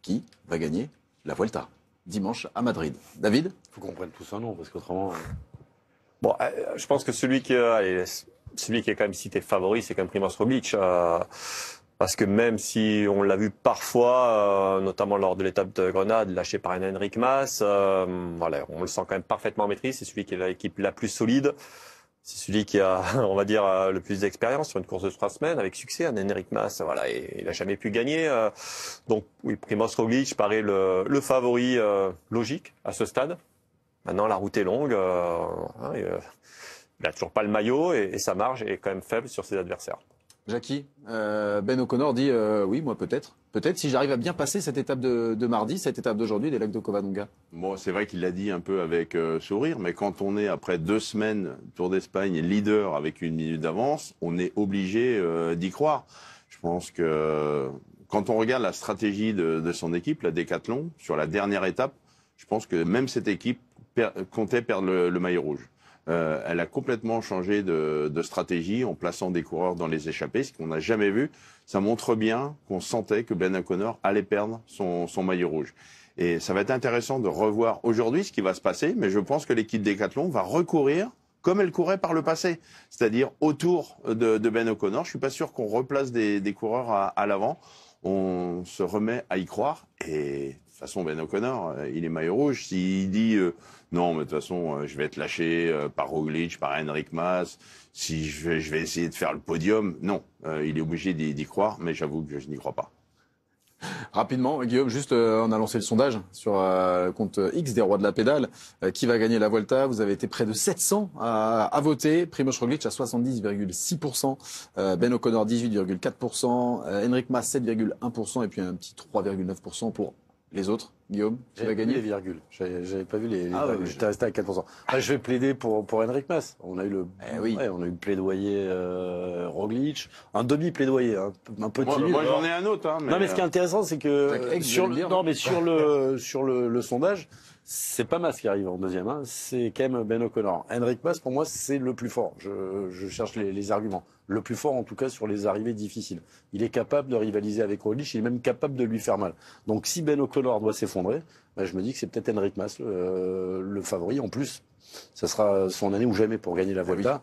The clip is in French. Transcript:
qui va gagner la Vuelta dimanche à Madrid. David? Il faut qu'on prenne tous un nom, parce qu'autrement... Bon, je pense que celui qui est quand même cité favori, c'est quand même Primož Roglič. Parce que même si on l'a vu parfois, notamment lors de l'étape de Grenade, lâché par un Enric Mas, voilà, on le sent quand même parfaitement en maîtrise. C'est celui qui est l'équipe la plus solide. C'est celui qui a, on va dire, le plus d'expérience sur une course de 3 semaines avec succès. Un Enric Mas, voilà, et il a jamais pu gagner. Donc oui, Primož Roglič paraît le favori logique à ce stade. Maintenant, la route est longue. Il n'a toujours pas le maillot et sa marge est quand même faible sur ses adversaires. Jackie, Ben O'Connor dit oui, moi peut-être. Peut-être si j'arrive à bien passer cette étape de mardi, cette étape d'aujourd'hui des lacs de Covadonga. Bon, c'est vrai qu'il l'a dit un peu avec sourire, mais quand on est après 2 semaines Tour d'Espagne leader avec 1 minute d'avance, on est obligé d'y croire. Je pense que quand on regarde la stratégie de son équipe, la Décathlon, sur la dernière étape, je pense que même cette équipe comptait perdre le maillot rouge. Elle a complètement changé de stratégie en plaçant des coureurs dans les échappées, ce qu'on n'a jamais vu. Ça montre bien qu'on sentait que Ben O'Connor allait perdre son maillot rouge. Et ça va être intéressant de revoir aujourd'hui ce qui va se passer, mais je pense que l'équipe Décathlon va recourir comme elle courait par le passé, c'est-à-dire autour de Ben O'Connor. Je suis pas sûr qu'on replace des coureurs à l'avant. On se remet à y croire et de toute façon Ben O'Connor, il est maillot rouge. S'il dit non, mais de toute façon je vais être lâché par Roglič, par Enric Mas, si je vais essayer de faire le podium, non, il est obligé d'y croire, mais j'avoue que je n'y crois pas. Rapidement, Guillaume, juste on a lancé le sondage sur le compte X des Rois de la Pédale. Qui va gagner la Vuelta? Vous avez été près de 700 à voter. Primož Roglič à 70,6%, Ben O'Connor 18,4%, Enric Mas 7,1% et puis un petit 3,9% pour les autres. Guillaume, qui va gagner? Les virgules. J'avais pas vu les Ah, virgules. ouais, J'étais resté à 4%. Ah, je vais plaider pour Enric Mas. On a eu oui. on a eu le plaidoyer Roglič, un demi-plaidoyer, un peu timide. Moi j'en ai un autre. Hein, Non, mais ce qui est intéressant, c'est que sur le sondage, c'est pas Mas qui arrive en deuxième, hein, c'est quand même Ben O'Connor. Enric Mas, pour moi, c'est le plus fort. Je cherche les arguments. Le plus fort, en tout cas, sur les arrivées difficiles. Il est capable de rivaliser avec Roglič, il est même capable de lui faire mal. Donc, si Ben O'Connor doit s'effondrer, ben, je me dis que c'est peut-être Enric Mas le favori. En plus, ça sera son année ou jamais pour gagner la Vuelta.